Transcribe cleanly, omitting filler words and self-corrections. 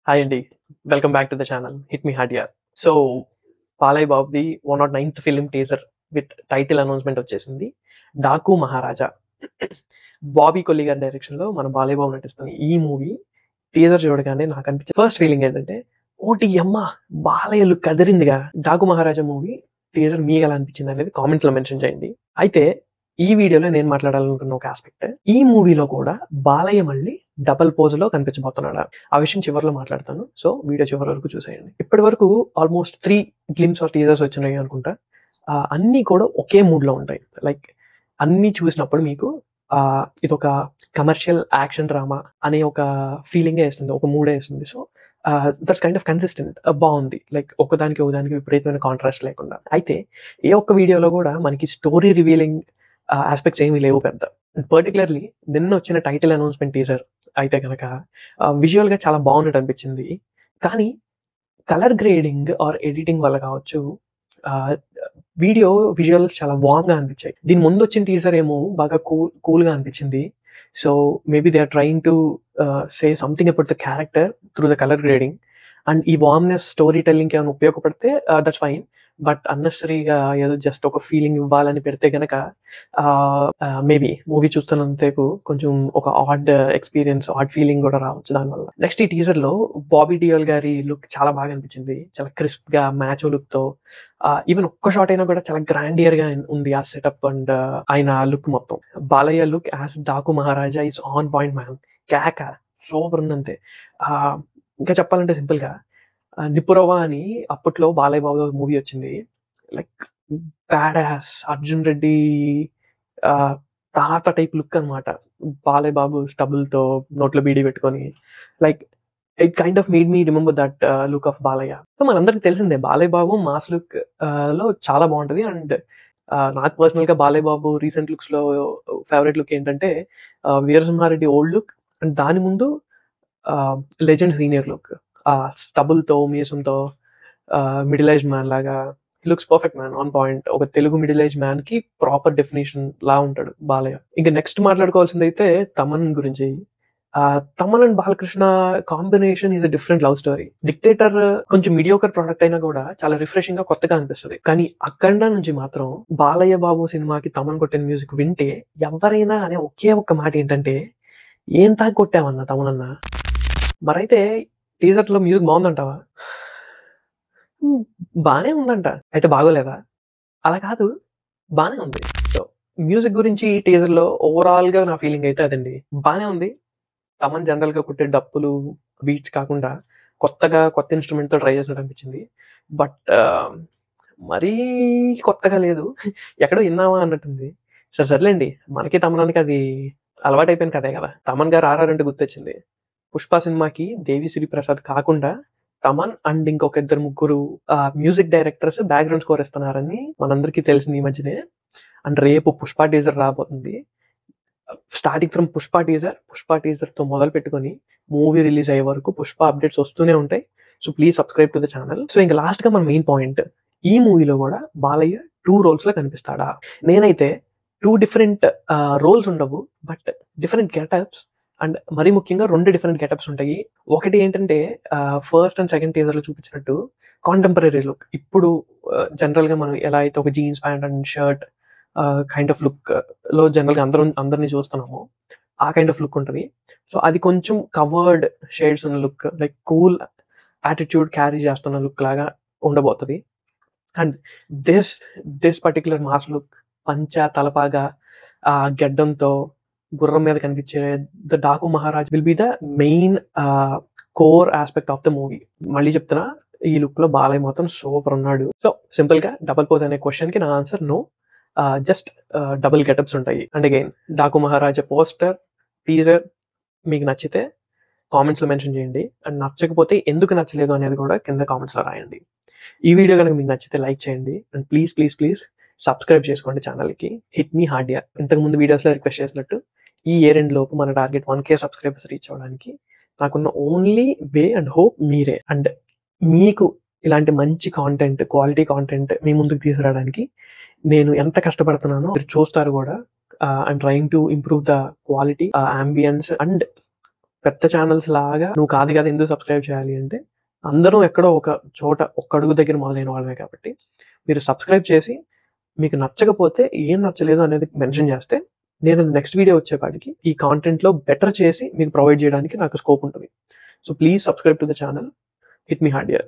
Hi అండి. Welcome back to the channel. Hit me hard యార్. So, 'Balayya బాబు'ది 109th film teaser with title announcement వచ్చేసింది. 'డాకు మహారాజా'. బాబీ కొల్లి గారి డైరెక్షన్‌లో మన బాలయ్య బాబు నటిస్తున్న ఈ మూవీ టీజర్ చూడగానే నాకు అనిపించిన ఫస్ట్ ఫీలింగ్ ఏంటంటే, ఓటియమ్మ బాలయ్య లుక్ అదిరిందిగా. 'డాకు మహారాజా' మూవీ టీజర్ మీకెలా అనిపించింది అనేది కామెంట్స్‌లో మెన్షన్ చేయండి. అయితే ఈ వీడియోలో నేను మాట్లాడాలనుకున్న ఒక ఆస్పెక్ట్, ఈ మూవీలో కూడా బాలయ్య మళ్ళీ డబల్ పోజ్‌లో కనిపించబోతున్నాడా? ఆ విషయం చివరిలో మాట్లాడతాను. సో, వీడియో చివరి వరకు చూసేయండి. ఇప్పటి వరకు ఆల్మోస్ట్ 3 గ్లిమ్స్ ఆర్ టీజర్స్ వచ్చినాయి అనుకుంటా. అన్నీ కూడా ఒకే మూడ్‌లో ఉంటాయి. లైక్ అన్నీ చూసినప్పుడు మీకు ఇదొక కమర్షియల్ యాక్షన్ డ్రామా అనే ఒక ఫీలింగే ఇస్తుంది. ఒక మూడే ఇస్తుంది. So, that's kind of consistent. బావుంది. లైక్ ఒకదానికి విపరీతమైన కాంట్రాస్ట్ లేకుండా. అయితే ఏ ఒక్క వీడియోలో కూడా మనకి స్టోరీ రివీలింగ్ ఆస్పెక్ట్స్ ఏమీ లేవు పెద్ద. పర్టిక్యులర్‌లీ నిన్న వచ్చిన టైటిల్ అనౌన్స్‌మెంట్ టీజర్ అయితే గనక విజువల్‌గా చాలా బాగున్నట్టు అనిపించింది. కానీ కలర్ గ్రేడింగ్ ఆర్ ఎడిటింగ్ వల్ల కావచ్చు, వీడియో విజువల్స్ చాలా వార్మ్‌గా అనిపించాయి. దీని ముందు వచ్చిన టీజర్ ఏమో బాగా కూల్‌గా అనిపించింది. So maybe they are trying to say something about the character through the colour grading. And ఈ వార్మ్‌నెస్ స్టోరీ టెల్లింగ్‌కి ఏమైనా ఉపయోగపడితే దట్స్ ఫైన్. బట్ అన్నెసరీగా ఏదో జస్ట్ ఒక ఫీలింగ్ ఇవ్వాలని పెడితే గనక మేబీ మూవీ చూస్తున్నంతసేపు కొంచెం ఒక ఆడ్ ఎక్స్పీరియన్స్, ఆడ్ ఫీలింగ్ కూడా రావచ్చు దానివల్ల. నెక్స్ట్ ఈ టీజర్ లో బాబీ డియోల్ గారి లుక్ చాలా బాగా అనిపించింది. చాలా క్రిస్ప్ గా మ్యాచో లుక్ తో, ఈవెన్ ఒక్క షాట్ అయినా కూడా చాలా గ్రాండియర్ గా ఉంది ఆ సెటప్ అండ్ ఆయన లుక్ మొత్తం. Balayya look as Daaku Maharaja is on point man. కేక సూపర్ ఉందంతే. ఇంకా చెప్పాలంటే సింపుల్ గా నిపురవ అని అప్పట్లో బాలయ్య బాబు మూవీ వచ్చింది. Like bad as Arjun Reddy తాత టైప్ లుక్ అనమాట. బాలయ్య బాబు స్టబుల్ తో నోట్లో బీడీ పెట్టుకొని, like it kind of made me remember that look of Balayya. So మనందరికి తెలిసిందే బాలయ్య బాబు మాస్ లుక్ లో చాలా బాగుంటది. అండ్ నాకు పర్సనల్ గా బాలయ్య బాబు రీసెంట్ లుక్స్ లో ఫేవరెట్ లుక్ ఏంటంటే వీరసింహారెడ్డి ఓల్డ్ లుక్, అండ్ దాని ముందు లెజెండ్ సీనియర్ లుక్. స్టబుల్ తో మీసంతో మిడిల్ ఏజ్ మ్యాన్ లాగా looks perfect man, on point. ఒక తెలుగు మిడిల్ ఏజ్ మ్యాన్ కి ప్రాపర్ డెఫినేషన్ లా ఉంటాడు బాలయ్య. ఇంకా నెక్స్ట్ మాట్లాడుకోవాల్సింది అయితే తమన్ గురించి. Thaman and Balakrishna combination is a different love story. Dictator కొంచెం మీడియోకర్ ప్రోడక్ట్ అయినా కూడా చాలా రిఫ్రెషింగ్ గా కొత్తగా అనిపిస్తుంది. కానీ అఖండ నుంచి మాత్రం బాలయ్య బాబు సినిమాకి తమన్ కొట్టిన మ్యూజిక్ వింటే ఎవరైనా అనే ఒకే ఒక్క మాట ఏంటంటే, ఏం తాగి కొట్టావన్నా తమనన్న. మరైతే టీజర్ లో మ్యూజిక్ బాగుందంటావా? బానే ఉందంట. అయితే బాగోలేదా? అలా కాదు, బానే ఉంది. సో మ్యూజిక్ గురించి టీజర్ లో ఓవరాల్ గా నా ఫీలింగ్ అయితే అదండి. బానే ఉంది. తమన్ జనరల్ గా కొట్టే డప్పులు, బీట్స్ కాకుండా కొత్తగా కొత్త ఇన్స్ట్రుమెంట్ తో ట్రై చేసినట్టు అనిపించింది. బట్ మరీ కొత్తగా లేదు. ఎక్కడో విన్నామా అన్నట్టుంది. సర్లేండి, మనకి తమనానికి అది అలవాటైపోయిన కథే కదా. తమన్ గారు ఆర్ఆర్ అంటే గుర్తొచ్చింది. పుష్ప సినిమాకి దేవిశ్రీ ప్రసాద్ కాకుండా తమన్ అండ్ ఇంకొక ఇద్దరు ముగ్గురు మ్యూజిక్ డైరెక్టర్స్ బ్యాక్గ్రౌండ్ స్కోర్ ఇస్తున్నారని మనందరికీ తెలిసింది ఈ మధ్యనే. అండ్ రేపు పుష్ప టీజర్ రాబోతుంది. స్టార్టింగ్ ఫ్రమ్ పుష్ప టీజర్ తో మొదలు పెట్టుకొని మూవీ రిలీజ్ అయ్యే వరకు పుష్ప అప్డేట్స్ వస్తూనే ఉంటాయి. So please subscribe to the channel. So ఇంకా లాస్ట్ గా మన మెయిన్ పాయింట్, ఈ మూవీలో కూడా బాలయ్య 2 రోల్స్ లో కనిపిస్తాడా? నేనైతే 2 డిఫరెంట్ రోల్స్ ఉండవు, బట్ డిఫరెంట్ గెటప్స్. అండ్ మరీ ముఖ్యంగా 2 డిఫరెంట్ గెటప్స్ ఉంటాయి. ఒకటి ఏంటంటే ఫస్ట్ అండ్ సెకండ్ టీజర్ లో చూపించినట్టు కాంటెంపరీ లుక్. ఇప్పుడు జనరల్ గా మనం ఎలా అయితే ఒక jeans pant and shirt kind of look లో జనరల్ గా అందరినీ చూస్తున్నాము, ఆ కైండ్ ఆఫ్ లుక్ ఉంటుంది. సో అది కొంచెం కవర్డ్ షేడ్స్ ఉన్న look, like cool attitude carry చేస్తున్న లుక్ లాగా ఉండబోతుంది. And this particular mass look, పంచ తలపాగా గెడ్డంతో గుర్రం మీద కనిపించే the Daaku Maharaj will be the main core aspect of the movie. మళ్ళీ చెప్తున్నా, ఈ లుక్ లో బాలయ్య మొత్తం సూపర్ ఉన్నాడు. సో సింపుల్ గా డబల్ పోజ్ అనే క్వశ్చన్ కి నా answer no. Just double getups ఉంటాయి. And again Daaku Maharaja poster teaser మీకు నచ్చితే కామెంట్స్ లో మెన్షన్ చేయండి. అండ్ నచ్చకపోతే ఎందుకు నచ్చలేదు అనేది కూడా కింద కామెంట్స్ లో రాయండి. ఈ వీడియో కనుక మీకు నచ్చితే లైక్ చేయండి. అండ్ ప్లీజ్ సబ్స్క్రైబ్ చేసుకోండి ఛానల్కి. హిట్ మీ హార్డ్ యార్. ఇంతకు ముందు వీడియోస్లో రిక్వెస్ట్ చేసినట్టు ఈ ఇయర్ ఎండ్ లోపు మన టార్గెట్ 1K సబ్స్క్రైబర్స్ రీచ్ అవ్వడానికి నాకున్న ఓన్లీ వే అండ్ హోప్ మీరే. అండ్ మీకు ఇలాంటి మంచి కాంటెంట్, క్వాలిటీ కాంటెంట్ మీ ముందుకు తీసుకురావడానికి నేను ఎంత కష్టపడుతున్నానో మీరు చూస్తారు కూడా. I'm trying to improve the quality, ambience and పెద్ద ఛానల్స్ లాగా నువ్వు కాదు కదా ఎందుకు సబ్స్క్రైబ్ చేయాలి అంటే, అందరూ ఎక్కడో ఒక చోట ఒక్క అడుగు దగ్గర మొదలైన వాళ్ళమే కాబట్టి, మీరు సబ్స్క్రైబ్ చేసి మీకు నచ్చకపోతే ఏం నచ్చలేదు అనేది మెన్షన్ చేస్తే, నేను నెక్స్ట్ వీడియో వచ్చేపాటికి ఈ కాంటెంట్‌లో బెటర్ చేసి మీకు ప్రొవైడ్ చేయడానికి నాకు స్కోప్ ఉంటుంది. So please subscribe to the channel. Hit me hard here.